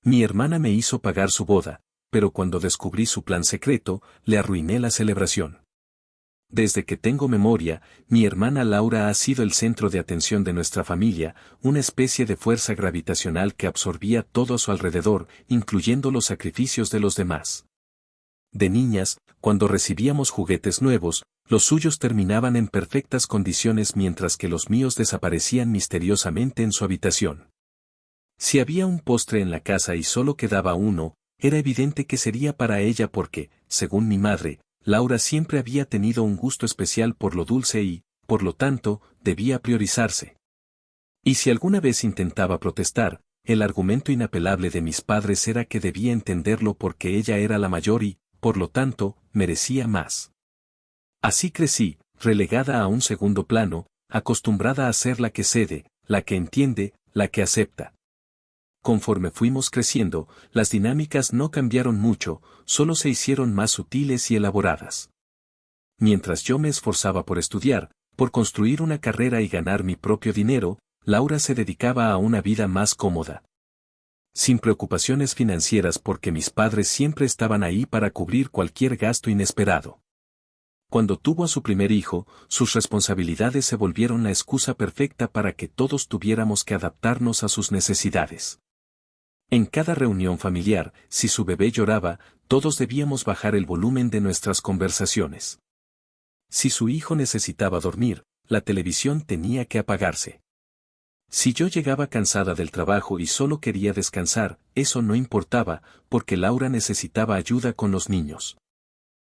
Mi hermana me hizo pagar su boda, pero cuando descubrí su plan secreto, le arruiné la celebración. Desde que tengo memoria, mi hermana Laura ha sido el centro de atención de nuestra familia, una especie de fuerza gravitacional que absorbía todo a su alrededor, incluyendo los sacrificios de los demás. De niñas, cuando recibíamos juguetes nuevos, los suyos terminaban en perfectas condiciones mientras que los míos desaparecían misteriosamente en su habitación. Si había un postre en la casa y solo quedaba uno, era evidente que sería para ella porque, según mi madre, Laura siempre había tenido un gusto especial por lo dulce y, por lo tanto, debía priorizarse. Y si alguna vez intentaba protestar, el argumento inapelable de mis padres era que debía entenderlo porque ella era la mayor y, por lo tanto, merecía más. Así crecí, relegada a un segundo plano, acostumbrada a ser la que cede, la que entiende, la que acepta. Conforme fuimos creciendo, las dinámicas no cambiaron mucho, solo se hicieron más sutiles y elaboradas. Mientras yo me esforzaba por estudiar, por construir una carrera y ganar mi propio dinero, Laura se dedicaba a una vida más cómoda. Sin preocupaciones financieras porque mis padres siempre estaban ahí para cubrir cualquier gasto inesperado. Cuando tuvo a su primer hijo, sus responsabilidades se volvieron la excusa perfecta para que todos tuviéramos que adaptarnos a sus necesidades. En cada reunión familiar, si su bebé lloraba, todos debíamos bajar el volumen de nuestras conversaciones. Si su hijo necesitaba dormir, la televisión tenía que apagarse. Si yo llegaba cansada del trabajo y solo quería descansar, eso no importaba, porque Laura necesitaba ayuda con los niños.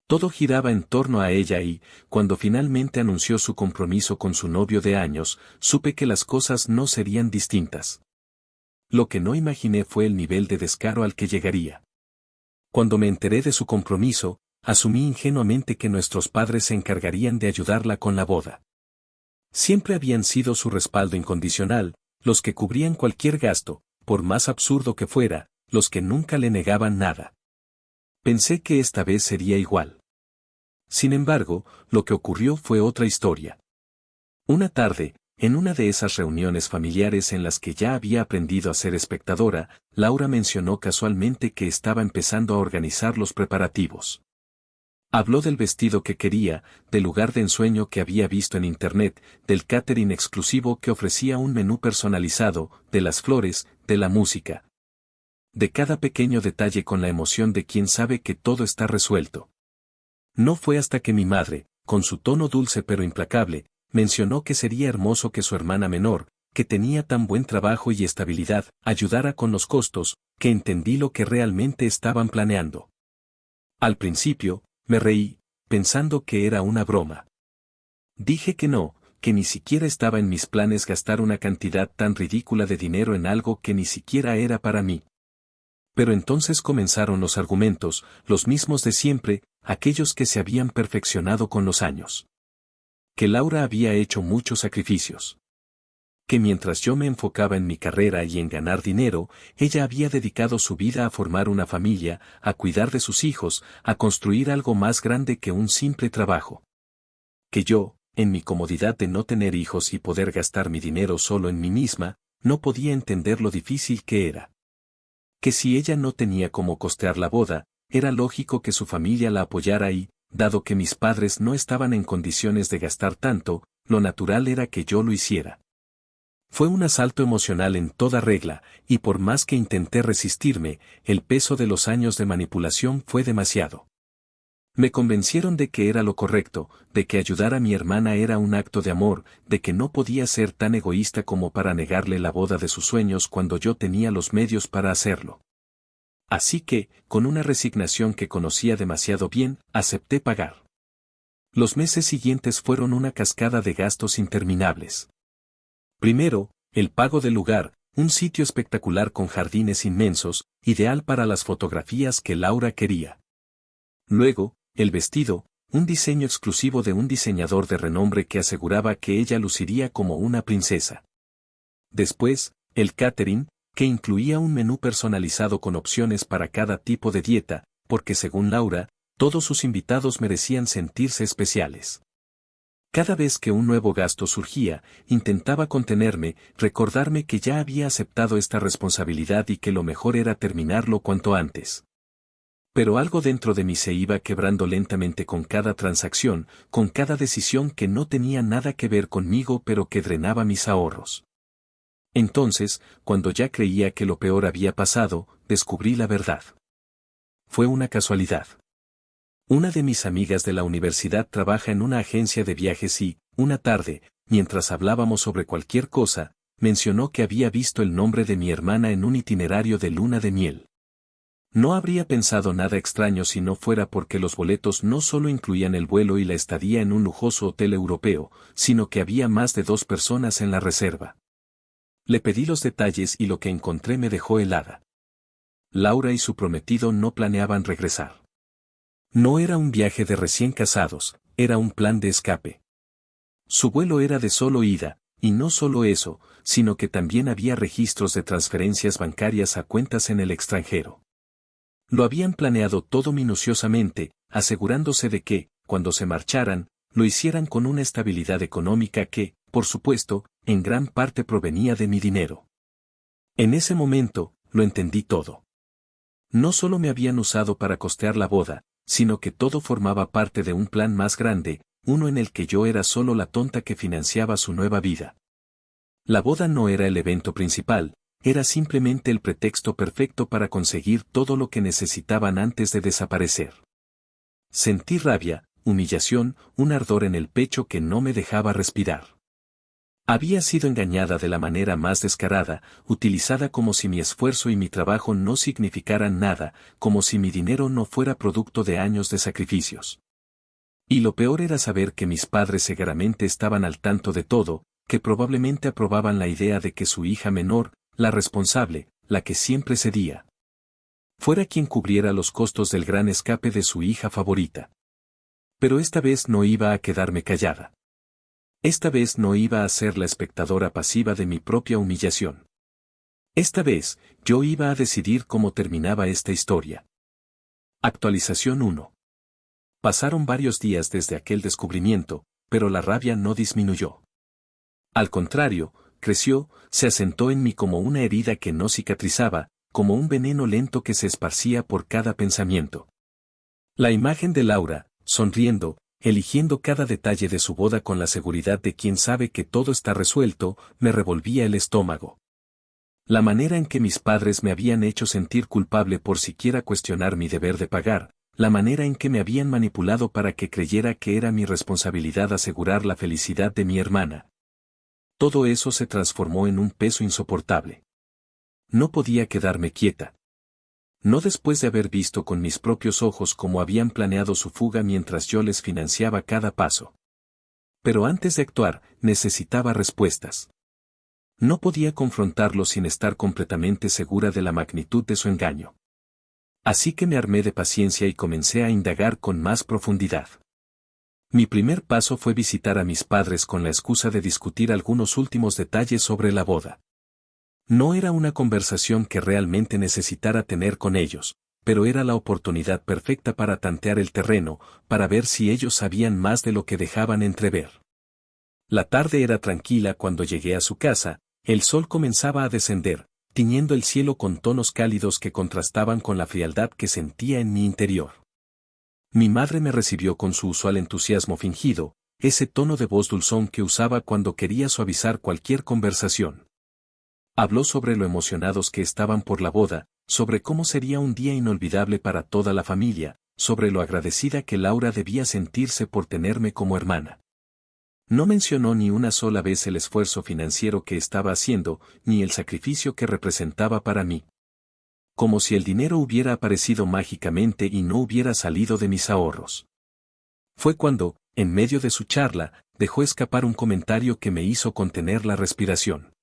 Todo giraba en torno a ella y, cuando finalmente anunció su compromiso con su novio de años, supe que las cosas no serían distintas. Lo que no imaginé fue el nivel de descaro al que llegaría. Cuando me enteré de su compromiso, asumí ingenuamente que nuestros padres se encargarían de ayudarla con la boda. Siempre habían sido su respaldo incondicional, los que cubrían cualquier gasto, por más absurdo que fuera, los que nunca le negaban nada. Pensé que esta vez sería igual. Sin embargo, lo que ocurrió fue otra historia. Una tarde, en una de esas reuniones familiares en las que ya había aprendido a ser espectadora, Laura mencionó casualmente que estaba empezando a organizar los preparativos. Habló del vestido que quería, del lugar de ensueño que había visto en internet, del catering exclusivo que ofrecía un menú personalizado, de las flores, de la música. De cada pequeño detalle con la emoción de quien sabe que todo está resuelto. No fue hasta que mi madre, con su tono dulce pero implacable, mencionó que sería hermoso que su hermana menor, que tenía tan buen trabajo y estabilidad, ayudara con los costos, que entendí lo que realmente estaban planeando. Al principio, me reí, pensando que era una broma. Dije que no, que ni siquiera estaba en mis planes gastar una cantidad tan ridícula de dinero en algo que ni siquiera era para mí. Pero entonces comenzaron los argumentos, los mismos de siempre, aquellos que se habían perfeccionado con los años. Que Laura había hecho muchos sacrificios. Que mientras yo me enfocaba en mi carrera y en ganar dinero, ella había dedicado su vida a formar una familia, a cuidar de sus hijos, a construir algo más grande que un simple trabajo. Que yo, en mi comodidad de no tener hijos y poder gastar mi dinero solo en mí misma, no podía entender lo difícil que era. Que si ella no tenía cómo costear la boda, era lógico que su familia la apoyara y, dado que mis padres no estaban en condiciones de gastar tanto, lo natural era que yo lo hiciera. Fue un asalto emocional en toda regla, y por más que intenté resistirme, el peso de los años de manipulación fue demasiado. Me convencieron de que era lo correcto, de que ayudar a mi hermana era un acto de amor, de que no podía ser tan egoísta como para negarle la boda de sus sueños cuando yo tenía los medios para hacerlo. Así que, con una resignación que conocía demasiado bien, acepté pagar. Los meses siguientes fueron una cascada de gastos interminables. Primero, el pago del lugar, un sitio espectacular con jardines inmensos, ideal para las fotografías que Laura quería. Luego, el vestido, un diseño exclusivo de un diseñador de renombre que aseguraba que ella luciría como una princesa. Después, el catering, que incluía un menú personalizado con opciones para cada tipo de dieta, porque según Laura, todos sus invitados merecían sentirse especiales. Cada vez que un nuevo gasto surgía, intentaba contenerme, recordarme que ya había aceptado esta responsabilidad y que lo mejor era terminarlo cuanto antes. Pero algo dentro de mí se iba quebrando lentamente con cada transacción, con cada decisión que no tenía nada que ver conmigo pero que drenaba mis ahorros. Entonces, cuando ya creía que lo peor había pasado, descubrí la verdad. Fue una casualidad. Una de mis amigas de la universidad trabaja en una agencia de viajes y, una tarde, mientras hablábamos sobre cualquier cosa, mencionó que había visto el nombre de mi hermana en un itinerario de luna de miel. No habría pensado nada extraño si no fuera porque los boletos no solo incluían el vuelo y la estadía en un lujoso hotel europeo, sino que había más de 2 personas en la reserva. Le pedí los detalles y lo que encontré me dejó helada. Laura y su prometido no planeaban regresar. No era un viaje de recién casados, era un plan de escape. Su vuelo era de solo ida, y no solo eso, sino que también había registros de transferencias bancarias a cuentas en el extranjero. Lo habían planeado todo minuciosamente, asegurándose de que, cuando se marcharan, lo hicieran con una estabilidad económica que, por supuesto, en gran parte provenía de mi dinero. En ese momento, lo entendí todo. No solo me habían usado para costear la boda, sino que todo formaba parte de un plan más grande, uno en el que yo era solo la tonta que financiaba su nueva vida. La boda no era el evento principal, era simplemente el pretexto perfecto para conseguir todo lo que necesitaban antes de desaparecer. Sentí rabia, humillación, un ardor en el pecho que no me dejaba respirar. Había sido engañada de la manera más descarada, utilizada como si mi esfuerzo y mi trabajo no significaran nada, como si mi dinero no fuera producto de años de sacrificios. Y lo peor era saber que mis padres seguramente estaban al tanto de todo, que probablemente aprobaban la idea de que su hija menor, la responsable, la que siempre cedía, fuera quien cubriera los costos del gran escape de su hija favorita. Pero esta vez no iba a quedarme callada. Esta vez no iba a ser la espectadora pasiva de mi propia humillación. Esta vez, yo iba a decidir cómo terminaba esta historia. Actualización 1. Pasaron varios días desde aquel descubrimiento, pero la rabia no disminuyó. Al contrario, creció, se asentó en mí como una herida que no cicatrizaba, como un veneno lento que se esparcía por cada pensamiento. La imagen de Laura, sonriendo, eligiendo cada detalle de su boda con la seguridad de quien sabe que todo está resuelto, me revolvía el estómago. La manera en que mis padres me habían hecho sentir culpable por siquiera cuestionar mi deber de pagar, la manera en que me habían manipulado para que creyera que era mi responsabilidad asegurar la felicidad de mi hermana. Todo eso se transformó en un peso insoportable. No podía quedarme quieta. No después de haber visto con mis propios ojos cómo habían planeado su fuga mientras yo les financiaba cada paso. Pero antes de actuar, necesitaba respuestas. No podía confrontarlo sin estar completamente segura de la magnitud de su engaño. Así que me armé de paciencia y comencé a indagar con más profundidad. Mi primer paso fue visitar a mis padres con la excusa de discutir algunos últimos detalles sobre la boda. No era una conversación que realmente necesitara tener con ellos, pero era la oportunidad perfecta para tantear el terreno, para ver si ellos sabían más de lo que dejaban entrever. La tarde era tranquila cuando llegué a su casa, el sol comenzaba a descender, tiñendo el cielo con tonos cálidos que contrastaban con la frialdad que sentía en mi interior. Mi madre me recibió con su usual entusiasmo fingido, ese tono de voz dulzón que usaba cuando quería suavizar cualquier conversación. Habló sobre lo emocionados que estaban por la boda, sobre cómo sería un día inolvidable para toda la familia, sobre lo agradecida que Laura debía sentirse por tenerme como hermana. No mencionó ni una sola vez el esfuerzo financiero que estaba haciendo, ni el sacrificio que representaba para mí. Como si el dinero hubiera aparecido mágicamente y no hubiera salido de mis ahorros. Fue cuando, en medio de su charla, dejó escapar un comentario que me hizo contener la respiración.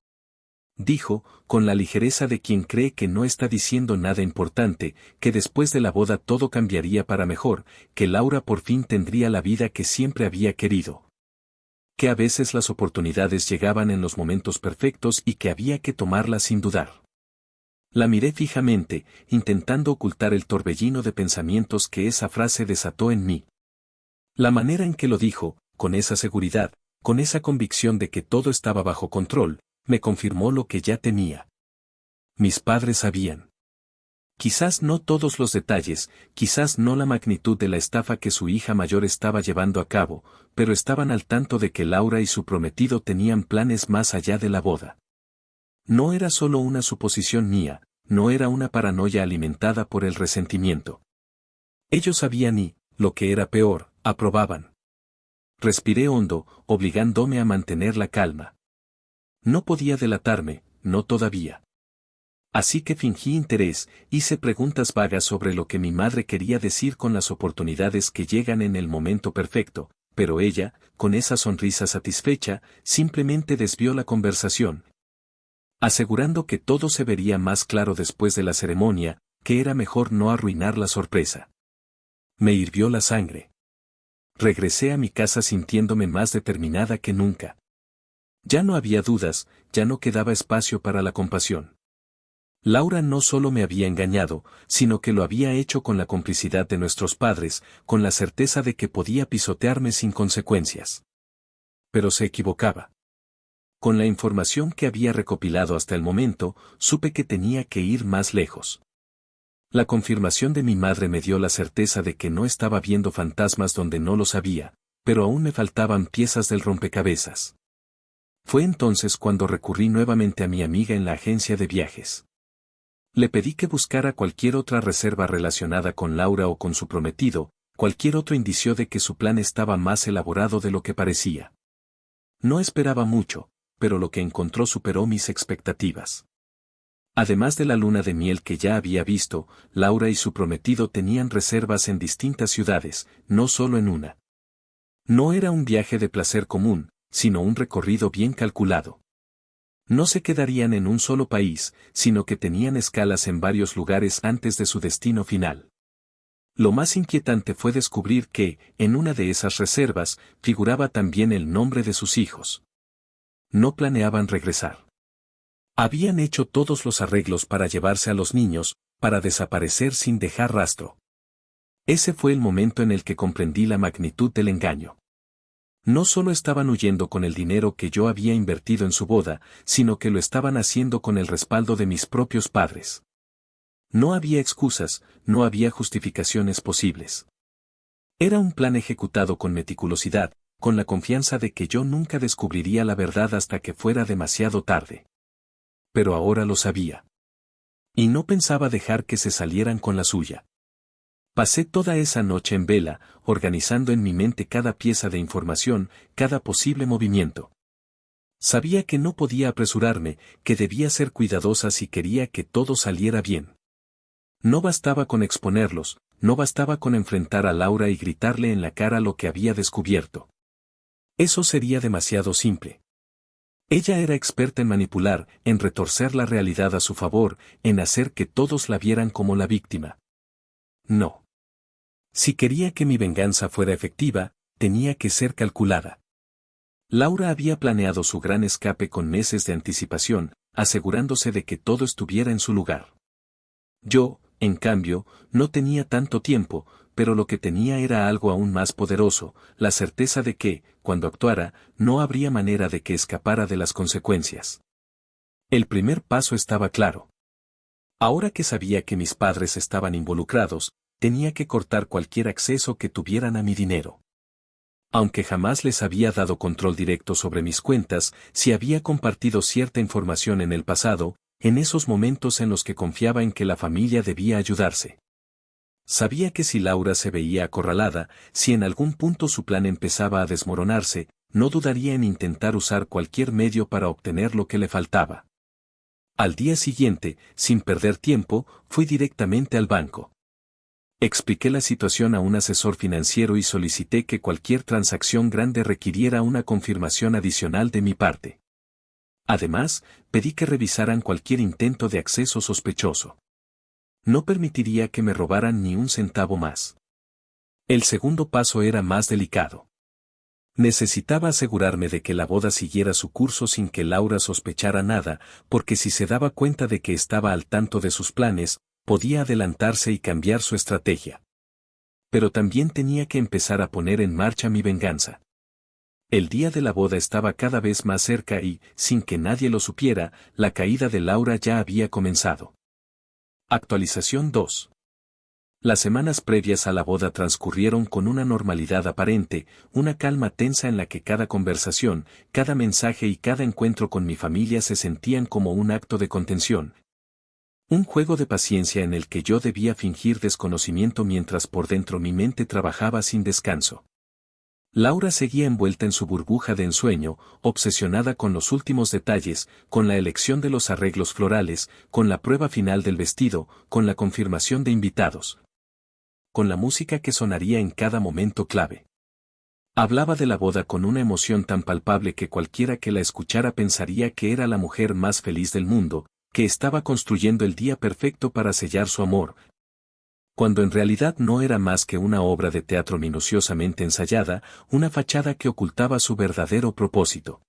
Dijo, con la ligereza de quien cree que no está diciendo nada importante, que después de la boda todo cambiaría para mejor, que Laura por fin tendría la vida que siempre había querido. Que a veces las oportunidades llegaban en los momentos perfectos y que había que tomarlas sin dudar. La miré fijamente, intentando ocultar el torbellino de pensamientos que esa frase desató en mí. La manera en que lo dijo, con esa seguridad, con esa convicción de que todo estaba bajo control, me confirmó lo que ya temía. Mis padres sabían. Quizás no todos los detalles, quizás no la magnitud de la estafa que su hija mayor estaba llevando a cabo, pero estaban al tanto de que Laura y su prometido tenían planes más allá de la boda. No era solo una suposición mía, no era una paranoia alimentada por el resentimiento. Ellos sabían y, lo que era peor, aprobaban. Respiré hondo, obligándome a mantener la calma. No podía delatarme, no todavía. Así que fingí interés, hice preguntas vagas sobre lo que mi madre quería decir con las oportunidades que llegan en el momento perfecto, pero ella, con esa sonrisa satisfecha, simplemente desvió la conversación, asegurando que todo se vería más claro después de la ceremonia, que era mejor no arruinar la sorpresa. Me hirvió la sangre. Regresé a mi casa sintiéndome más determinada que nunca. Ya no había dudas, ya no quedaba espacio para la compasión. Laura no solo me había engañado, sino que lo había hecho con la complicidad de nuestros padres, con la certeza de que podía pisotearme sin consecuencias. Pero se equivocaba. Con la información que había recopilado hasta el momento, supe que tenía que ir más lejos. La confirmación de mi madre me dio la certeza de que no estaba viendo fantasmas donde no los había, pero aún me faltaban piezas del rompecabezas. Fue entonces cuando recurrí nuevamente a mi amiga en la agencia de viajes. Le pedí que buscara cualquier otra reserva relacionada con Laura o con su prometido, cualquier otro indicio de que su plan estaba más elaborado de lo que parecía. No esperaba mucho, pero lo que encontró superó mis expectativas. Además de la luna de miel que ya había visto, Laura y su prometido tenían reservas en distintas ciudades, no solo en una. No era un viaje de placer común, sino un recorrido bien calculado. No se quedarían en un solo país, sino que tenían escalas en varios lugares antes de su destino final. Lo más inquietante fue descubrir que, en una de esas reservas, figuraba también el nombre de sus hijos. No planeaban regresar. Habían hecho todos los arreglos para llevarse a los niños, para desaparecer sin dejar rastro. Ese fue el momento en el que comprendí la magnitud del engaño. No solo estaban huyendo con el dinero que yo había invertido en su boda, sino que lo estaban haciendo con el respaldo de mis propios padres. No había excusas, no había justificaciones posibles. Era un plan ejecutado con meticulosidad, con la confianza de que yo nunca descubriría la verdad hasta que fuera demasiado tarde. Pero ahora lo sabía. Y no pensaba dejar que se salieran con la suya. Pasé toda esa noche en vela, organizando en mi mente cada pieza de información, cada posible movimiento. Sabía que no podía apresurarme, que debía ser cuidadosa si quería que todo saliera bien. No bastaba con exponerlos, no bastaba con enfrentar a Laura y gritarle en la cara lo que había descubierto. Eso sería demasiado simple. Ella era experta en manipular, en retorcer la realidad a su favor, en hacer que todos la vieran como la víctima. No. Si quería que mi venganza fuera efectiva, tenía que ser calculada. Laura había planeado su gran escape con meses de anticipación, asegurándose de que todo estuviera en su lugar. Yo, en cambio, no tenía tanto tiempo, pero lo que tenía era algo aún más poderoso, la certeza de que, cuando actuara, no habría manera de que escapara de las consecuencias. El primer paso estaba claro. Ahora que sabía que mis padres estaban involucrados, tenía que cortar cualquier acceso que tuvieran a mi dinero. Aunque jamás les había dado control directo sobre mis cuentas, si había compartido cierta información en el pasado, en esos momentos en los que confiaba en que la familia debía ayudarse. Sabía que si Laura se veía acorralada, si en algún punto su plan empezaba a desmoronarse, no dudaría en intentar usar cualquier medio para obtener lo que le faltaba. Al día siguiente, sin perder tiempo, fui directamente al banco. Expliqué la situación a un asesor financiero y solicité que cualquier transacción grande requiriera una confirmación adicional de mi parte. Además, pedí que revisaran cualquier intento de acceso sospechoso. No permitiría que me robaran ni un centavo más. El segundo paso era más delicado. Necesitaba asegurarme de que la boda siguiera su curso sin que Laura sospechara nada, porque si se daba cuenta de que estaba al tanto de sus planes, podía adelantarse y cambiar su estrategia. Pero también tenía que empezar a poner en marcha mi venganza. El día de la boda estaba cada vez más cerca y, sin que nadie lo supiera, la caída de Laura ya había comenzado. Actualización 2. Las semanas previas a la boda transcurrieron con una normalidad aparente, una calma tensa en la que cada conversación, cada mensaje y cada encuentro con mi familia se sentían como un acto de contención. Un juego de paciencia en el que yo debía fingir desconocimiento mientras por dentro mi mente trabajaba sin descanso. Laura seguía envuelta en su burbuja de ensueño, obsesionada con los últimos detalles, con la elección de los arreglos florales, con la prueba final del vestido, con la confirmación de invitados, con la música que sonaría en cada momento clave. Hablaba de la boda con una emoción tan palpable que cualquiera que la escuchara pensaría que era la mujer más feliz del mundo, que estaba construyendo el día perfecto para sellar su amor, cuando en realidad no era más que una obra de teatro minuciosamente ensayada, una fachada que ocultaba su verdadero propósito.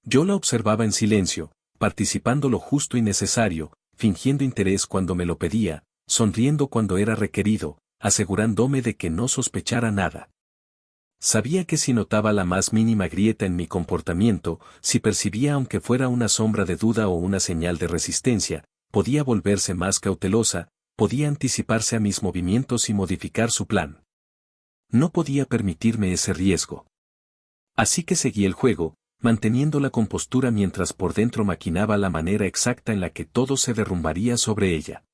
Yo la observaba en silencio, participando lo justo y necesario, fingiendo interés cuando me lo pedía, sonriendo cuando era requerido, asegurándome de que no sospechara nada. Sabía que si notaba la más mínima grieta en mi comportamiento, si percibía aunque fuera una sombra de duda o una señal de resistencia, podía volverse más cautelosa, podía anticiparse a mis movimientos y modificar su plan. No podía permitirme ese riesgo. Así que seguí el juego, manteniendo la compostura mientras por dentro maquinaba la manera exacta en la que todo se derrumbaría sobre ella.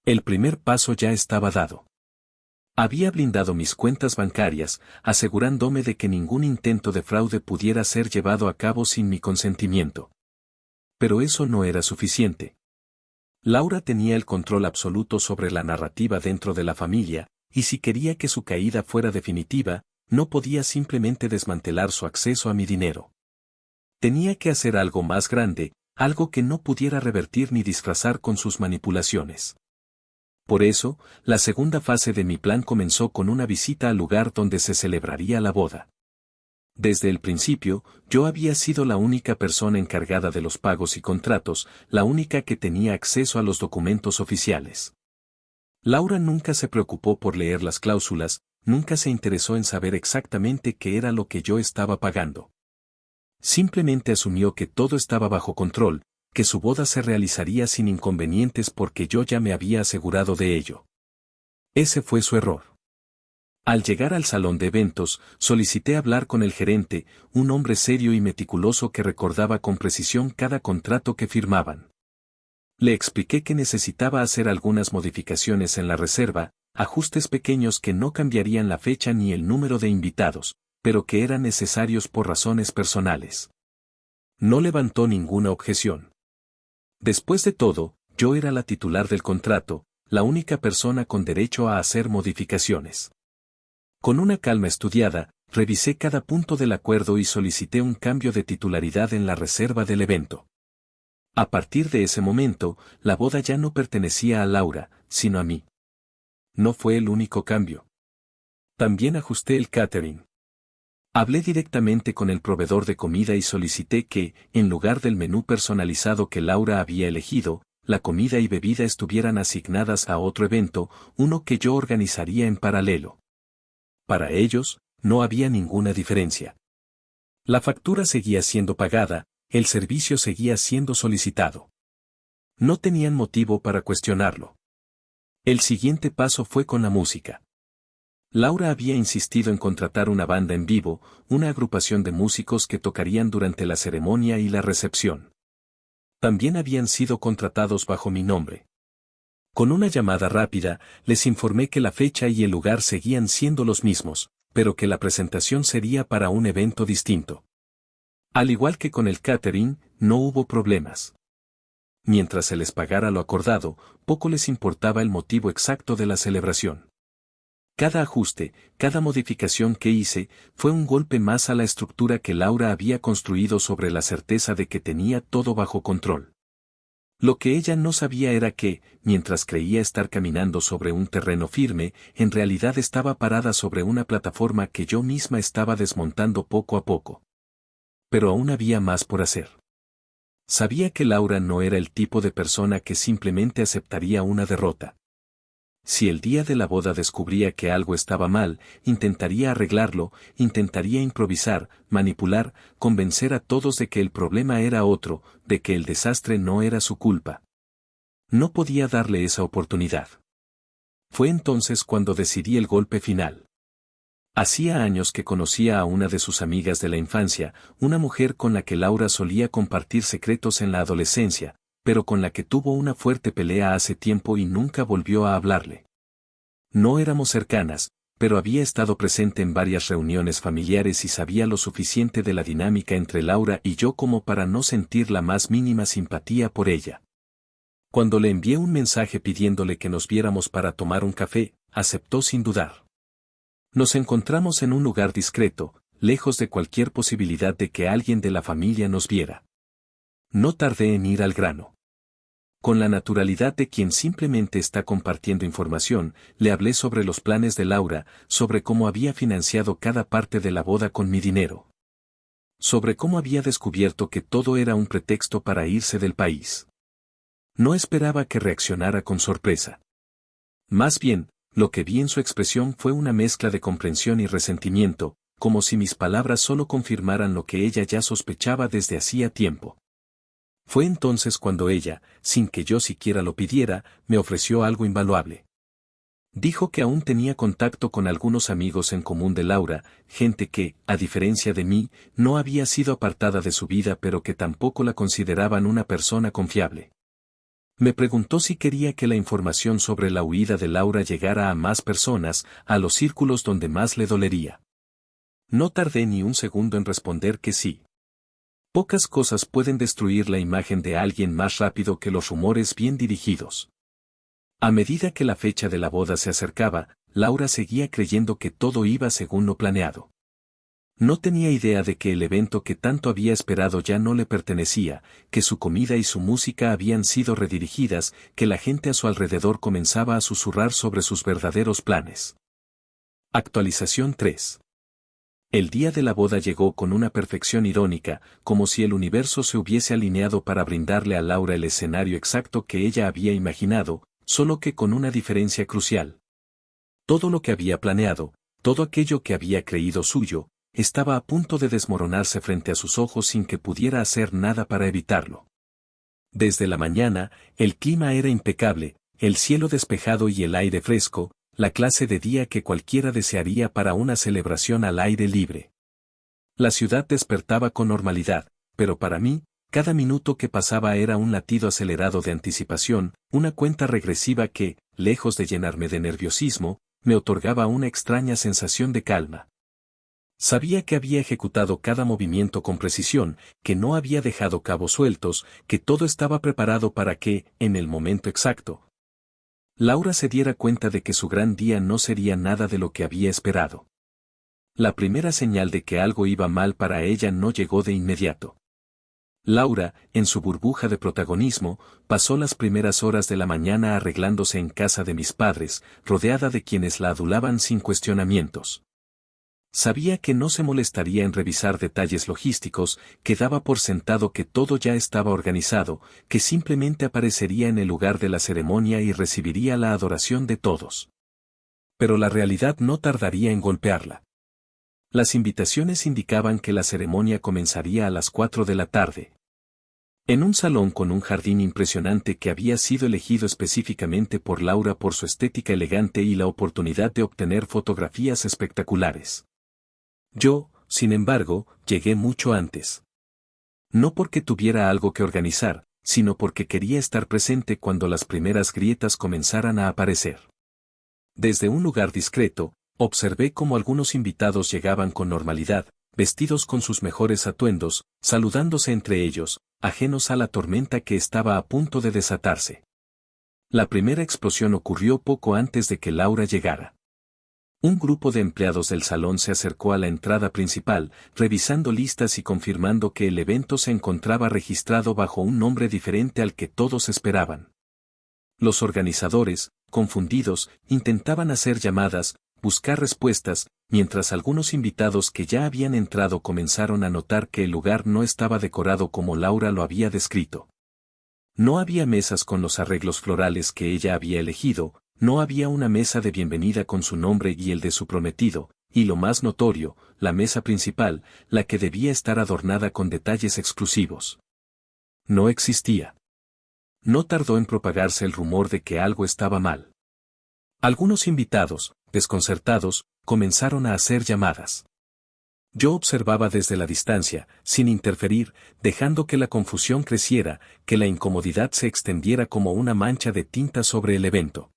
El primer paso ya estaba dado. Había blindado mis cuentas bancarias, asegurándome de que ningún intento de fraude pudiera ser llevado a cabo sin mi consentimiento. Pero eso no era suficiente. Laura tenía el control absoluto sobre la narrativa dentro de la familia, y si quería que su caída fuera definitiva, no podía simplemente desmantelar su acceso a mi dinero. Tenía que hacer algo más grande, algo que no pudiera revertir ni disfrazar con sus manipulaciones. Por eso, la segunda fase de mi plan comenzó con una visita al lugar donde se celebraría la boda. Desde el principio, yo había sido la única persona encargada de los pagos y contratos, la única que tenía acceso a los documentos oficiales. Laura nunca se preocupó por leer las cláusulas, nunca se interesó en saber exactamente qué era lo que yo estaba pagando. Simplemente asumió que todo estaba bajo control, que su boda se realizaría sin inconvenientes porque yo ya me había asegurado de ello. Ese fue su error. Al llegar al salón de eventos, solicité hablar con el gerente, un hombre serio y meticuloso que recordaba con precisión cada contrato que firmaban. Le expliqué que necesitaba hacer algunas modificaciones en la reserva, ajustes pequeños que no cambiarían la fecha ni el número de invitados, pero que eran necesarios por razones personales. No levantó ninguna objeción. Después de todo, yo era la titular del contrato, la única persona con derecho a hacer modificaciones. Con una calma estudiada, revisé cada punto del acuerdo y solicité un cambio de titularidad en la reserva del evento. A partir de ese momento, la boda ya no pertenecía a Laura, sino a mí. No fue el único cambio. También ajusté el catering. Hablé directamente con el proveedor de comida y solicité que, en lugar del menú personalizado que Laura había elegido, la comida y bebida estuvieran asignadas a otro evento, uno que yo organizaría en paralelo. Para ellos, no había ninguna diferencia. La factura seguía siendo pagada, el servicio seguía siendo solicitado. No tenían motivo para cuestionarlo. El siguiente paso fue con la música. Laura había insistido en contratar una banda en vivo, una agrupación de músicos que tocarían durante la ceremonia y la recepción. También habían sido contratados bajo mi nombre. Con una llamada rápida, les informé que la fecha y el lugar seguían siendo los mismos, pero que la presentación sería para un evento distinto. Al igual que con el catering, no hubo problemas. Mientras se les pagara lo acordado, poco les importaba el motivo exacto de la celebración. Cada ajuste, cada modificación que hice, fue un golpe más a la estructura que Laura había construido sobre la certeza de que tenía todo bajo control. Lo que ella no sabía era que, mientras creía estar caminando sobre un terreno firme, en realidad estaba parada sobre una plataforma que yo misma estaba desmontando poco a poco. Pero aún había más por hacer. Sabía que Laura no era el tipo de persona que simplemente aceptaría una derrota. Si el día de la boda descubría que algo estaba mal, intentaría arreglarlo, intentaría improvisar, manipular, convencer a todos de que el problema era otro, de que el desastre no era su culpa. No podía darle esa oportunidad. Fue entonces cuando decidí el golpe final. Hacía años que conocía a una de sus amigas de la infancia, una mujer con la que Laura solía compartir secretos en la adolescencia, pero con la que tuvo una fuerte pelea hace tiempo y nunca volvió a hablarle. No éramos cercanas, pero había estado presente en varias reuniones familiares y sabía lo suficiente de la dinámica entre Laura y yo como para no sentir la más mínima simpatía por ella. Cuando le envié un mensaje pidiéndole que nos viéramos para tomar un café, aceptó sin dudar. Nos encontramos en un lugar discreto, lejos de cualquier posibilidad de que alguien de la familia nos viera. No tardé en ir al grano. Con la naturalidad de quien simplemente está compartiendo información, le hablé sobre los planes de Laura, sobre cómo había financiado cada parte de la boda con mi dinero. Sobre cómo había descubierto que todo era un pretexto para irse del país. No esperaba que reaccionara con sorpresa. Más bien, lo que vi en su expresión fue una mezcla de comprensión y resentimiento, como si mis palabras solo confirmaran lo que ella ya sospechaba desde hacía tiempo. Fue entonces cuando ella, sin que yo siquiera lo pidiera, me ofreció algo invaluable. Dijo que aún tenía contacto con algunos amigos en común de Laura, gente que, a diferencia de mí, no había sido apartada de su vida pero que tampoco la consideraban una persona confiable. Me preguntó si quería que la información sobre la huida de Laura llegara a más personas, a los círculos donde más le dolería. No tardé ni un segundo en responder que sí. Pocas cosas pueden destruir la imagen de alguien más rápido que los rumores bien dirigidos. A medida que la fecha de la boda se acercaba, Laura seguía creyendo que todo iba según lo planeado. No tenía idea de que el evento que tanto había esperado ya no le pertenecía, que su comida y su música habían sido redirigidas, que la gente a su alrededor comenzaba a susurrar sobre sus verdaderos planes. Actualización 3. El día de la boda llegó con una perfección irónica, como si el universo se hubiese alineado para brindarle a Laura el escenario exacto que ella había imaginado, solo que con una diferencia crucial. Todo lo que había planeado, todo aquello que había creído suyo, estaba a punto de desmoronarse frente a sus ojos sin que pudiera hacer nada para evitarlo. Desde la mañana, el clima era impecable, el cielo despejado y el aire fresco, la clase de día que cualquiera desearía para una celebración al aire libre. La ciudad despertaba con normalidad, pero para mí, cada minuto que pasaba era un latido acelerado de anticipación, una cuenta regresiva que, lejos de llenarme de nerviosismo, me otorgaba una extraña sensación de calma. Sabía que había ejecutado cada movimiento con precisión, que no había dejado cabos sueltos, que todo estaba preparado para que, en el momento exacto, Laura se diera cuenta de que su gran día no sería nada de lo que había esperado. La primera señal de que algo iba mal para ella no llegó de inmediato. Laura, en su burbuja de protagonismo, pasó las primeras horas de la mañana arreglándose en casa de mis padres, rodeada de quienes la adulaban sin cuestionamientos. Sabía que no se molestaría en revisar detalles logísticos, que daba por sentado que todo ya estaba organizado, que simplemente aparecería en el lugar de la ceremonia y recibiría la adoración de todos. Pero la realidad no tardaría en golpearla. Las invitaciones indicaban que la ceremonia comenzaría a las 4 de la tarde. En un salón con un jardín impresionante que había sido elegido específicamente por Laura por su estética elegante y la oportunidad de obtener fotografías espectaculares. Yo, sin embargo, llegué mucho antes. No porque tuviera algo que organizar, sino porque quería estar presente cuando las primeras grietas comenzaran a aparecer. Desde un lugar discreto, observé cómo algunos invitados llegaban con normalidad, vestidos con sus mejores atuendos, saludándose entre ellos, ajenos a la tormenta que estaba a punto de desatarse. La primera explosión ocurrió poco antes de que Laura llegara. Un grupo de empleados del salón se acercó a la entrada principal, revisando listas y confirmando que el evento se encontraba registrado bajo un nombre diferente al que todos esperaban. Los organizadores, confundidos, intentaban hacer llamadas, buscar respuestas, mientras algunos invitados que ya habían entrado comenzaron a notar que el lugar no estaba decorado como Laura lo había descrito. No había mesas con los arreglos florales que ella había elegido, no había una mesa de bienvenida con su nombre y el de su prometido, y lo más notorio, la mesa principal, la que debía estar adornada con detalles exclusivos. No existía. No tardó en propagarse el rumor de que algo estaba mal. Algunos invitados, desconcertados, comenzaron a hacer llamadas. Yo observaba desde la distancia, sin interferir, dejando que la confusión creciera, que la incomodidad se extendiera como una mancha de tinta sobre el evento.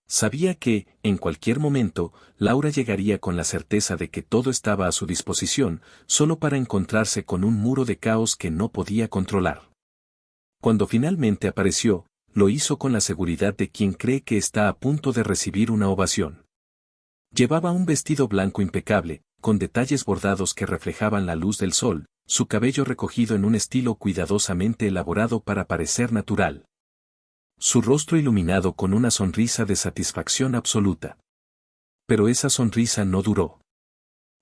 Sabía que, en cualquier momento, Laura llegaría con la certeza de que todo estaba a su disposición, solo para encontrarse con un muro de caos que no podía controlar. Cuando finalmente apareció, lo hizo con la seguridad de quien cree que está a punto de recibir una ovación. Llevaba un vestido blanco impecable, con detalles bordados que reflejaban la luz del sol, su cabello recogido en un estilo cuidadosamente elaborado para parecer natural. Su rostro iluminado con una sonrisa de satisfacción absoluta. Pero esa sonrisa no duró.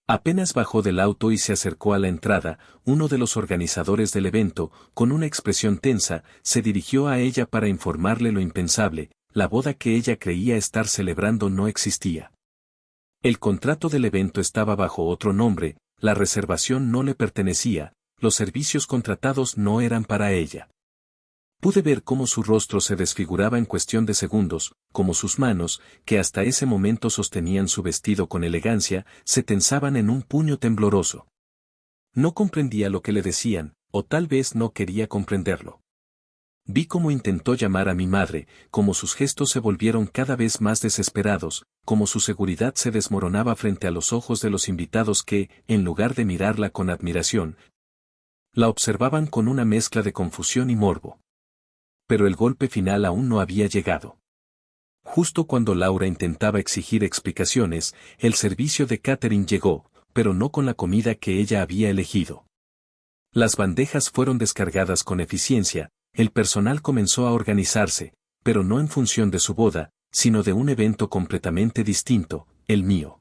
Apenas bajó del auto y se acercó a la entrada, uno de los organizadores del evento, con una expresión tensa, se dirigió a ella para informarle lo impensable: la boda que ella creía estar celebrando no existía. El contrato del evento estaba bajo otro nombre, la reservación no le pertenecía, los servicios contratados no eran para ella. Pude ver cómo su rostro se desfiguraba en cuestión de segundos, como sus manos, que hasta ese momento sostenían su vestido con elegancia, se tensaban en un puño tembloroso. No comprendía lo que le decían, o tal vez no quería comprenderlo. Vi cómo intentó llamar a mi madre, cómo sus gestos se volvieron cada vez más desesperados, cómo su seguridad se desmoronaba frente a los ojos de los invitados que, en lugar de mirarla con admiración, la observaban con una mezcla de confusión y morbo. Pero el golpe final aún no había llegado. Justo cuando Laura intentaba exigir explicaciones, el servicio de catering llegó, pero no con la comida que ella había elegido. Las bandejas fueron descargadas con eficiencia, el personal comenzó a organizarse, pero no en función de su boda, sino de un evento completamente distinto, el mío.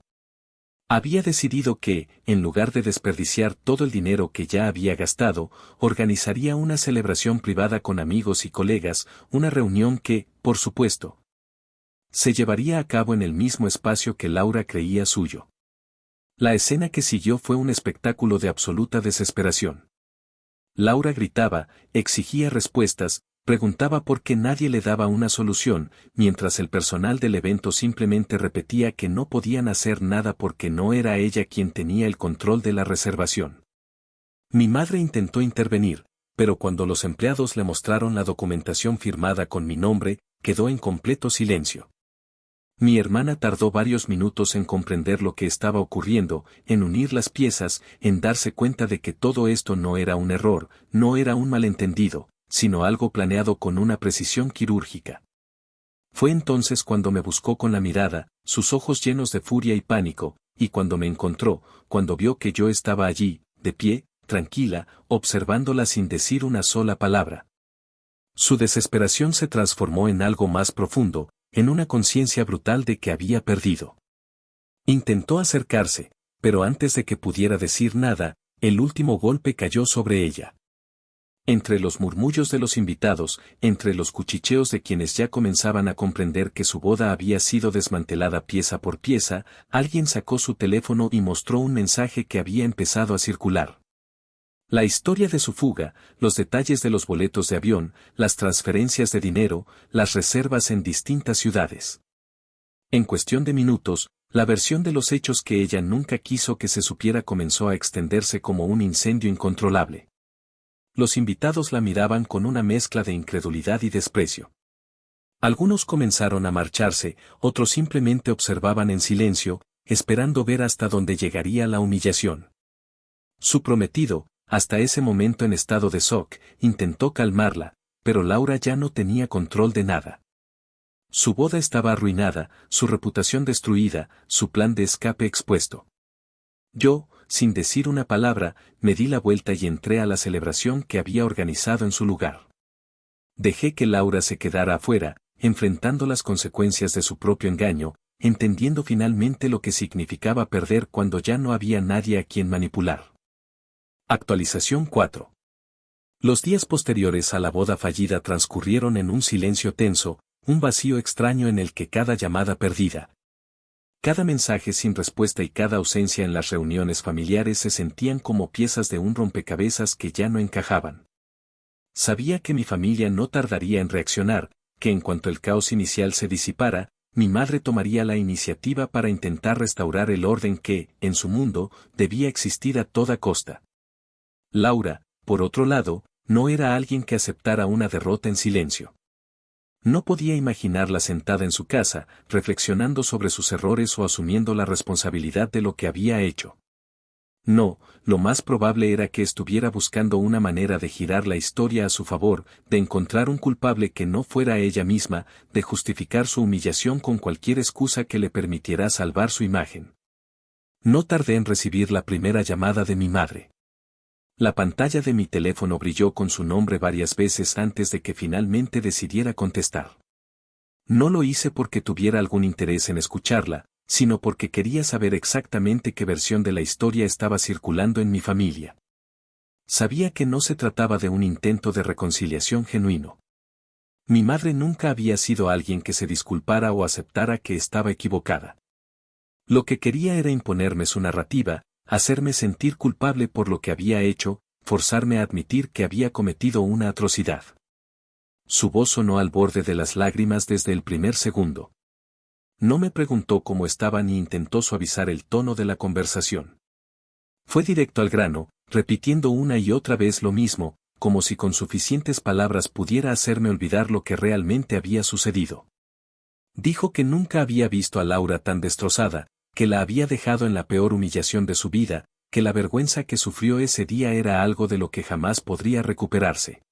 Había decidido que, en lugar de desperdiciar todo el dinero que ya había gastado, organizaría una celebración privada con amigos y colegas, una reunión que, por supuesto, se llevaría a cabo en el mismo espacio que Laura creía suyo. La escena que siguió fue un espectáculo de absoluta desesperación. Laura gritaba, exigía respuestas, preguntaba por qué nadie le daba una solución, mientras el personal del evento simplemente repetía que no podían hacer nada porque no era ella quien tenía el control de la reservación. Mi madre intentó intervenir, pero cuando los empleados le mostraron la documentación firmada con mi nombre, quedó en completo silencio. Mi hermana tardó varios minutos en comprender lo que estaba ocurriendo, en unir las piezas, en darse cuenta de que todo esto no era un error, no era un malentendido, sino algo planeado con una precisión quirúrgica. Fue entonces cuando me buscó con la mirada, sus ojos llenos de furia y pánico, y cuando me encontró, cuando vio que yo estaba allí, de pie, tranquila, observándola sin decir una sola palabra. Su desesperación se transformó en algo más profundo, en una conciencia brutal de que había perdido. Intentó acercarse, pero antes de que pudiera decir nada, el último golpe cayó sobre ella. Entre los murmullos de los invitados, entre los cuchicheos de quienes ya comenzaban a comprender que su boda había sido desmantelada pieza por pieza, alguien sacó su teléfono y mostró un mensaje que había empezado a circular. La historia de su fuga, los detalles de los boletos de avión, las transferencias de dinero, las reservas en distintas ciudades. En cuestión de minutos, la versión de los hechos que ella nunca quiso que se supiera comenzó a extenderse como un incendio incontrolable. Los invitados la miraban con una mezcla de incredulidad y desprecio. Algunos comenzaron a marcharse, otros simplemente observaban en silencio, esperando ver hasta dónde llegaría la humillación. Su prometido, hasta ese momento en estado de shock, intentó calmarla, pero Laura ya no tenía control de nada. Su boda estaba arruinada, su reputación destruida, su plan de escape expuesto. Yo, sin decir una palabra, me di la vuelta y entré a la celebración que había organizado en su lugar. Dejé que Laura se quedara afuera, enfrentando las consecuencias de su propio engaño, entendiendo finalmente lo que significaba perder cuando ya no había nadie a quien manipular. Actualización 4. Los días posteriores a la boda fallida transcurrieron en un silencio tenso, Un vacío extraño en el que cada llamada perdida, cada mensaje sin respuesta y cada ausencia en las reuniones familiares se sentían como piezas de un rompecabezas que ya no encajaban. Sabía que mi familia no tardaría en reaccionar, que en cuanto el caos inicial se disipara, mi madre tomaría la iniciativa para intentar restaurar el orden que, en su mundo, debía existir a toda costa. Laura, por otro lado, no era alguien que aceptara una derrota en silencio. No podía imaginarla sentada en su casa, reflexionando sobre sus errores o asumiendo la responsabilidad de lo que había hecho. No, lo más probable era que estuviera buscando una manera de girar la historia a su favor, de encontrar un culpable que no fuera ella misma, de justificar su humillación con cualquier excusa que le permitiera salvar su imagen. No tardé en recibir la primera llamada de mi madre. La pantalla de mi teléfono brilló con su nombre varias veces antes de que finalmente decidiera contestar. No lo hice porque tuviera algún interés en escucharla, sino porque quería saber exactamente qué versión de la historia estaba circulando en mi familia. Sabía que no se trataba de un intento de reconciliación genuino. Mi madre nunca había sido alguien que se disculpara o aceptara que estaba equivocada. Lo que quería era imponerme su narrativa, hacerme sentir culpable por lo que había hecho, forzarme a admitir que había cometido una atrocidad. Su voz sonó al borde de las lágrimas desde el primer segundo. No me preguntó cómo estaba ni intentó suavizar el tono de la conversación. Fue directo al grano, repitiendo una y otra vez lo mismo, como si con suficientes palabras pudiera hacerme olvidar lo que realmente había sucedido. Dijo que nunca había visto a Laura tan destrozada, que la había dejado en la peor humillación de su vida, que la vergüenza que sufrió ese día era algo de lo que jamás podría recuperarse.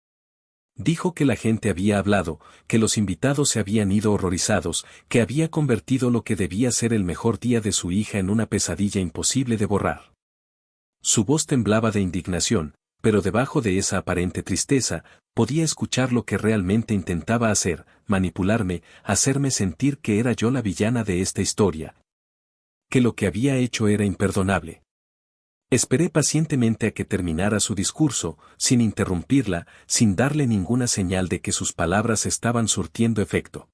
Dijo que la gente había hablado, que los invitados se habían ido horrorizados, que había convertido lo que debía ser el mejor día de su hija en una pesadilla imposible de borrar. Su voz temblaba de indignación, pero debajo de esa aparente tristeza, podía escuchar lo que realmente intentaba hacer, manipularme, hacerme sentir que era yo la villana de esta historia. Que lo que había hecho era imperdonable. Esperé pacientemente a que terminara su discurso, sin interrumpirla, sin darle ninguna señal de que sus palabras estaban surtiendo efecto.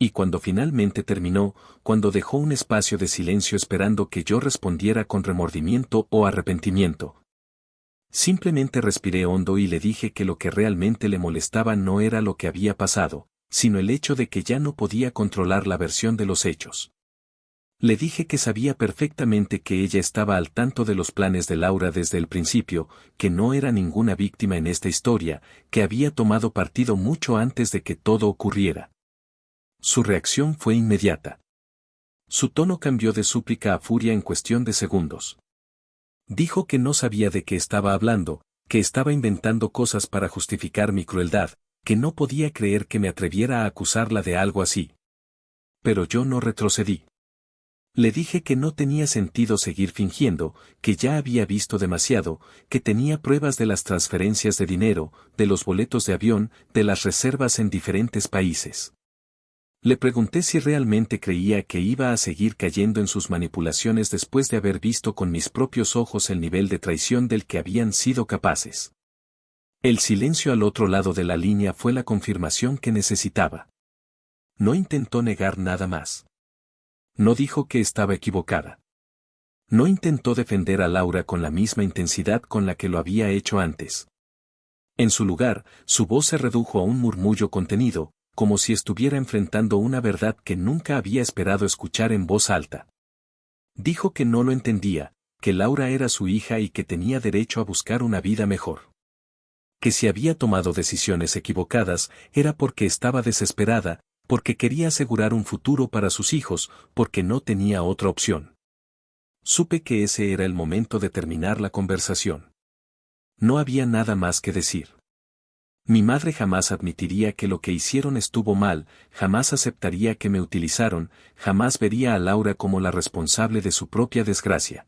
Y cuando finalmente terminó, cuando dejó un espacio de silencio esperando que yo respondiera con remordimiento o arrepentimiento, simplemente respiré hondo y le dije que lo que realmente le molestaba no era lo que había pasado, sino el hecho de que ya no podía controlar la versión de los hechos. Le dije que sabía perfectamente que ella estaba al tanto de los planes de Laura desde el principio, que no era ninguna víctima en esta historia, que había tomado partido mucho antes de que todo ocurriera. Su reacción fue inmediata. Su tono cambió de súplica a furia en cuestión de segundos. Dijo que no sabía de qué estaba hablando, que estaba inventando cosas para justificar mi crueldad, que no podía creer que me atreviera a acusarla de algo así. Pero yo no retrocedí. Le dije que no tenía sentido seguir fingiendo, que ya había visto demasiado, que tenía pruebas de las transferencias de dinero, de los boletos de avión, de las reservas en diferentes países. Le pregunté si realmente creía que iba a seguir cayendo en sus manipulaciones después de haber visto con mis propios ojos el nivel de traición del que habían sido capaces. El silencio al otro lado de la línea fue la confirmación que necesitaba. No intentó negar nada más. No dijo que estaba equivocada. No intentó defender a Laura con la misma intensidad con la que lo había hecho antes. En su lugar, su voz se redujo a un murmullo contenido, como si estuviera enfrentando una verdad que nunca había esperado escuchar en voz alta. Dijo que no lo entendía, que Laura era su hija y que tenía derecho a buscar una vida mejor. Que si había tomado decisiones equivocadas, era porque estaba desesperada, porque quería asegurar un futuro para sus hijos, porque no tenía otra opción. Supe que ese era el momento de terminar la conversación. No había nada más que decir. Mi madre jamás admitiría que lo que hicieron estuvo mal, jamás aceptaría que me utilizaron, jamás vería a Laura como la responsable de su propia desgracia.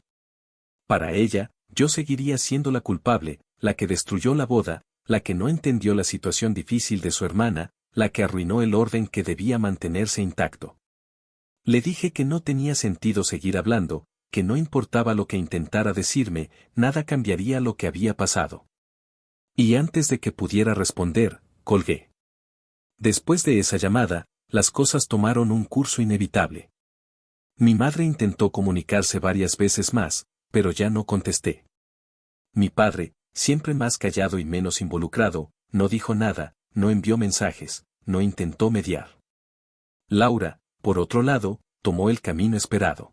Para ella, yo seguiría siendo la culpable, la que destruyó la boda, la que no entendió la situación difícil de su hermana, la que arruinó el orden que debía mantenerse intacto. Le dije que no tenía sentido seguir hablando, que no importaba lo que intentara decirme, nada cambiaría lo que había pasado. Y antes de que pudiera responder, colgué. Después de esa llamada, las cosas tomaron un curso inevitable. Mi madre intentó comunicarse varias veces más, pero ya no contesté. Mi padre, siempre más callado y menos involucrado, no dijo nada, no envió mensajes, no intentó mediar. Laura, por otro lado, tomó el camino esperado.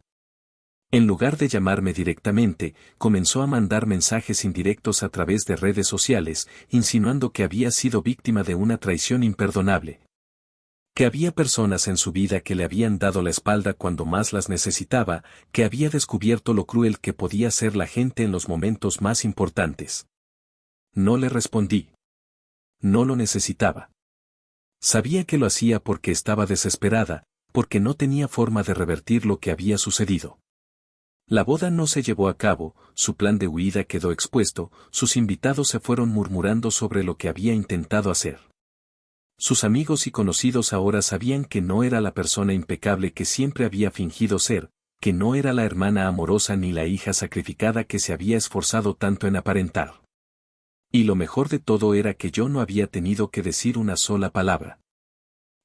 En lugar de llamarme directamente, comenzó a mandar mensajes indirectos a través de redes sociales, insinuando que había sido víctima de una traición imperdonable. Que había personas en su vida que le habían dado la espalda cuando más las necesitaba, que había descubierto lo cruel que podía ser la gente en los momentos más importantes. No le respondí. No lo necesitaba. Sabía que lo hacía porque estaba desesperada, porque no tenía forma de revertir lo que había sucedido. La boda no se llevó a cabo, su plan de huida quedó expuesto, sus invitados se fueron murmurando sobre lo que había intentado hacer. Sus amigos y conocidos ahora sabían que no era la persona impecable que siempre había fingido ser, que no era la hermana amorosa ni la hija sacrificada que se había esforzado tanto en aparentar. Y lo mejor de todo era que yo no había tenido que decir una sola palabra.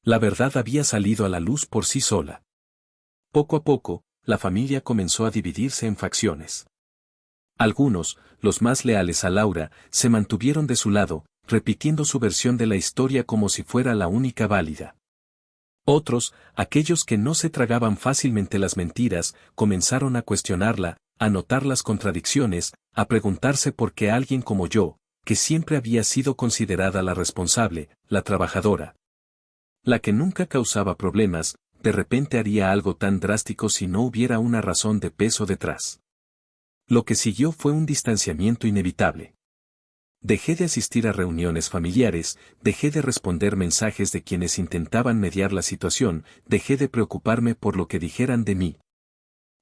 La verdad había salido a la luz por sí sola. Poco a poco, la familia comenzó a dividirse en facciones. Algunos, los más leales a Laura, se mantuvieron de su lado, repitiendo su versión de la historia como si fuera la única válida. Otros, aquellos que no se tragaban fácilmente las mentiras, comenzaron a cuestionarla, a notar las contradicciones, a preguntarse por qué alguien como yo, que siempre había sido considerada la responsable, la trabajadora, la que nunca causaba problemas, de repente haría algo tan drástico si no hubiera una razón de peso detrás. Lo que siguió fue un distanciamiento inevitable. Dejé de asistir a reuniones familiares, dejé de responder mensajes de quienes intentaban mediar la situación, dejé de preocuparme por lo que dijeran de mí.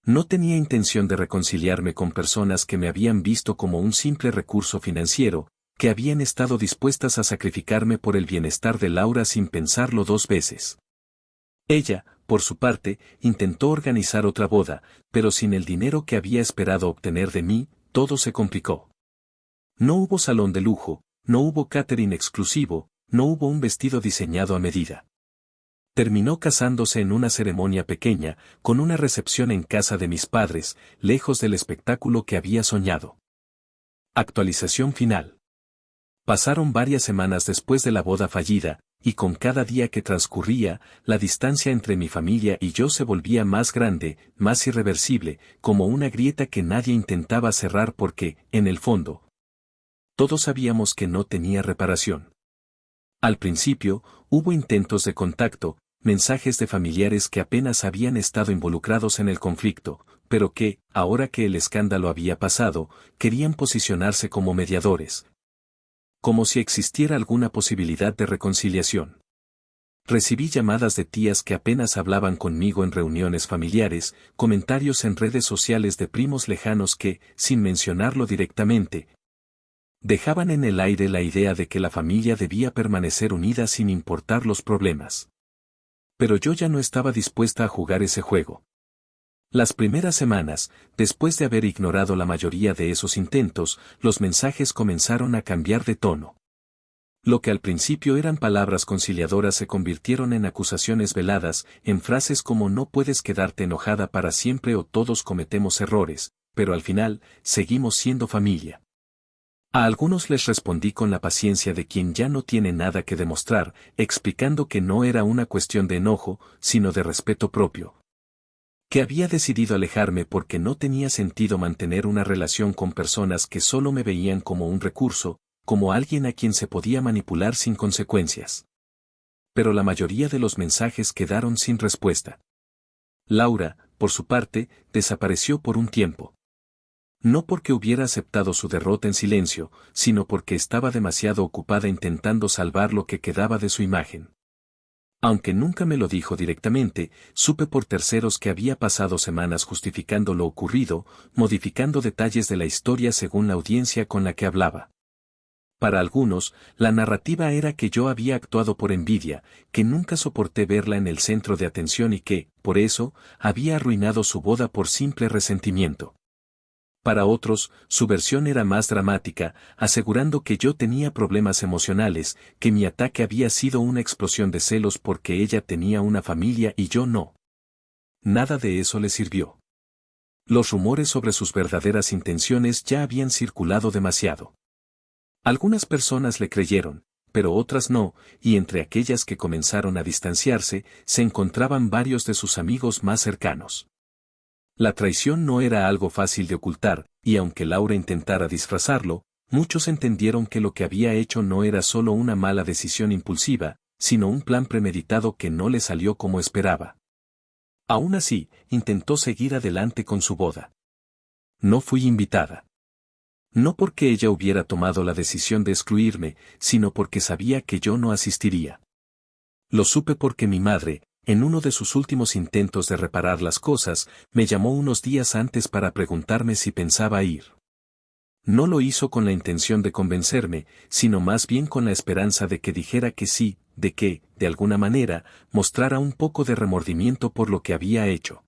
No tenía intención de reconciliarme con personas que me habían visto como un simple recurso financiero, que habían estado dispuestas a sacrificarme por el bienestar de Laura sin pensarlo dos veces. Ella, por su parte, intentó organizar otra boda, pero sin el dinero que había esperado obtener de mí, todo se complicó. No hubo salón de lujo, no hubo catering exclusivo, no hubo un vestido diseñado a medida. Terminó casándose en una ceremonia pequeña, con una recepción en casa de mis padres, lejos del espectáculo que había soñado. Actualización final. Pasaron varias semanas después de la boda fallida, y con cada día que transcurría, la distancia entre mi familia y yo se volvía más grande, más irreversible, como una grieta que nadie intentaba cerrar porque, en el fondo, todos sabíamos que no tenía reparación. Al principio, hubo intentos de contacto, mensajes de familiares que apenas habían estado involucrados en el conflicto, pero que, ahora que el escándalo había pasado, querían posicionarse como mediadores. Como si existiera alguna posibilidad de reconciliación. Recibí llamadas de tías que apenas hablaban conmigo en reuniones familiares, comentarios en redes sociales de primos lejanos que, sin mencionarlo directamente, dejaban en el aire la idea de que la familia debía permanecer unida sin importar los problemas. Pero yo ya no estaba dispuesta a jugar ese juego. Las primeras semanas, después de haber ignorado la mayoría de esos intentos, los mensajes comenzaron a cambiar de tono. Lo que al principio eran palabras conciliadoras se convirtieron en acusaciones veladas, en frases como no puedes quedarte enojada para siempre o todos cometemos errores, pero al final, seguimos siendo familia. A algunos les respondí con la paciencia de quien ya no tiene nada que demostrar, explicando que no era una cuestión de enojo, sino de respeto propio. Que había decidido alejarme porque no tenía sentido mantener una relación con personas que solo me veían como un recurso, como alguien a quien se podía manipular sin consecuencias. Pero la mayoría de los mensajes quedaron sin respuesta. Laura, por su parte, desapareció por un tiempo. No porque hubiera aceptado su derrota en silencio, sino porque estaba demasiado ocupada intentando salvar lo que quedaba de su imagen. Aunque nunca me lo dijo directamente, supe por terceros que había pasado semanas justificando lo ocurrido, modificando detalles de la historia según la audiencia con la que hablaba. Para algunos, la narrativa era que yo había actuado por envidia, que nunca soporté verla en el centro de atención y que, por eso, había arruinado su boda por simple resentimiento. Para otros, su versión era más dramática, asegurando que yo tenía problemas emocionales, que mi ataque había sido una explosión de celos porque ella tenía una familia y yo no. Nada de eso le sirvió. Los rumores sobre sus verdaderas intenciones ya habían circulado demasiado. Algunas personas le creyeron, pero otras no, y entre aquellas que comenzaron a distanciarse, se encontraban varios de sus amigos más cercanos. La traición no era algo fácil de ocultar, y aunque Laura intentara disfrazarlo, muchos entendieron que lo que había hecho no era solo una mala decisión impulsiva, sino un plan premeditado que no le salió como esperaba. Aún así, intentó seguir adelante con su boda. No fui invitada. No porque ella hubiera tomado la decisión de excluirme, sino porque sabía que yo no asistiría. Lo supe porque mi madre, en uno de sus últimos intentos de reparar las cosas, me llamó unos días antes para preguntarme si pensaba ir. No lo hizo con la intención de convencerme, sino más bien con la esperanza de que dijera que sí, de que, de alguna manera, mostrara un poco de remordimiento por lo que había hecho.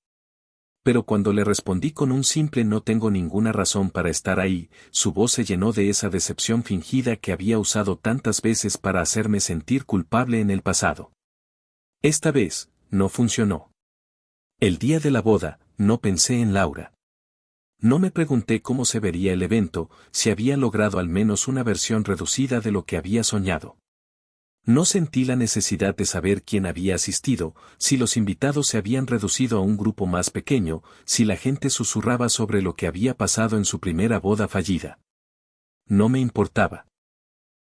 Pero cuando le respondí con un simple no tengo ninguna razón para estar ahí, su voz se llenó de esa decepción fingida que había usado tantas veces para hacerme sentir culpable en el pasado. Esta vez, no funcionó. El día de la boda, no pensé en Laura. No me pregunté cómo se vería el evento, si había logrado al menos una versión reducida de lo que había soñado. No sentí la necesidad de saber quién había asistido, si los invitados se habían reducido a un grupo más pequeño, si la gente susurraba sobre lo que había pasado en su primera boda fallida. No me importaba.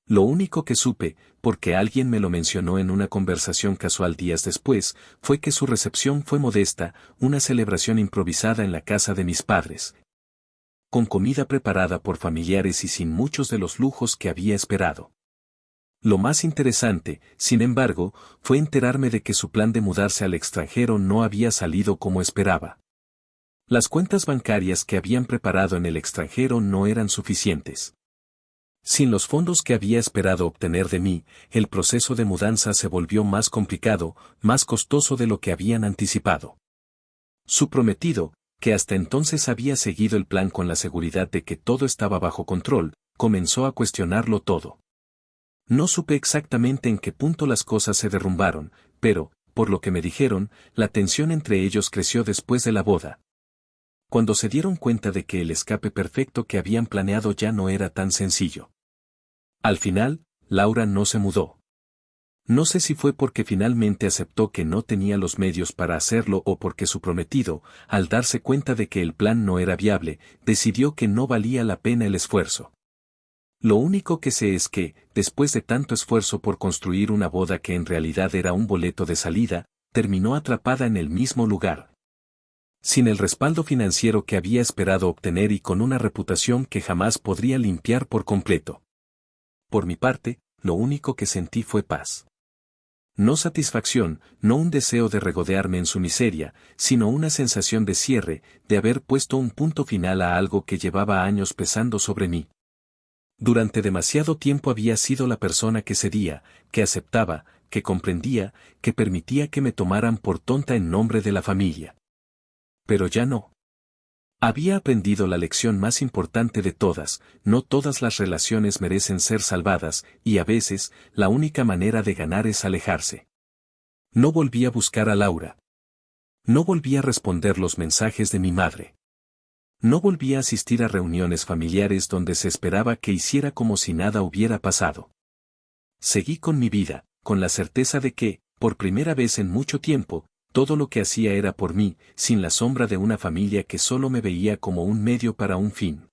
Lo único que supe, porque alguien me lo mencionó en una conversación casual días después, fue que su recepción fue modesta, una celebración improvisada en la casa de mis padres, con comida preparada por familiares y sin muchos de los lujos que había esperado. Lo más interesante, sin embargo, fue enterarme de que su plan de mudarse al extranjero no había salido como esperaba. Las cuentas bancarias que habían preparado en el extranjero no eran suficientes. Sin los fondos que había esperado obtener de mí, el proceso de mudanza se volvió más complicado, más costoso de lo que habían anticipado. Su prometido, que hasta entonces había seguido el plan con la seguridad de que todo estaba bajo control, comenzó a cuestionarlo todo. No supe exactamente en qué punto las cosas se derrumbaron, pero, por lo que me dijeron, la tensión entre ellos creció después de la boda. Cuando se dieron cuenta de que el escape perfecto que habían planeado ya no era tan sencillo. Al final, Laura no se mudó. No sé si fue porque finalmente aceptó que no tenía los medios para hacerlo o porque su prometido, al darse cuenta de que el plan no era viable, decidió que no valía la pena el esfuerzo. Lo único que sé es que, después de tanto esfuerzo por construir una boda que en realidad era un boleto de salida, terminó atrapada en el mismo lugar. Sin el respaldo financiero que había esperado obtener y con una reputación que jamás podría limpiar por completo. Por mi parte, lo único que sentí fue paz. No satisfacción, no un deseo de regodearme en su miseria, sino una sensación de cierre, de haber puesto un punto final a algo que llevaba años pesando sobre mí. Durante demasiado tiempo había sido la persona que cedía, que aceptaba, que comprendía, que permitía que me tomaran por tonta en nombre de la familia. Pero ya no. Había aprendido la lección más importante de todas, no todas las relaciones merecen ser salvadas, y a veces, la única manera de ganar es alejarse. No volví a buscar a Laura. No volví a responder los mensajes de mi madre. No volví a asistir a reuniones familiares donde se esperaba que hiciera como si nada hubiera pasado. Seguí con mi vida, con la certeza de que, por primera vez en mucho tiempo, todo lo que hacía era por mí, sin la sombra de una familia que solo me veía como un medio para un fin.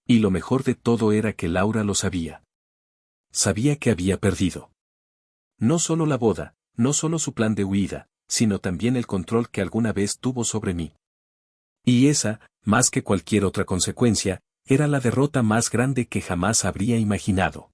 Y lo mejor de todo era que Laura lo sabía. Sabía que había perdido. No solo la boda, no solo su plan de huida, sino también el control que alguna vez tuvo sobre mí. Y esa, más que cualquier otra consecuencia, era la derrota más grande que jamás habría imaginado.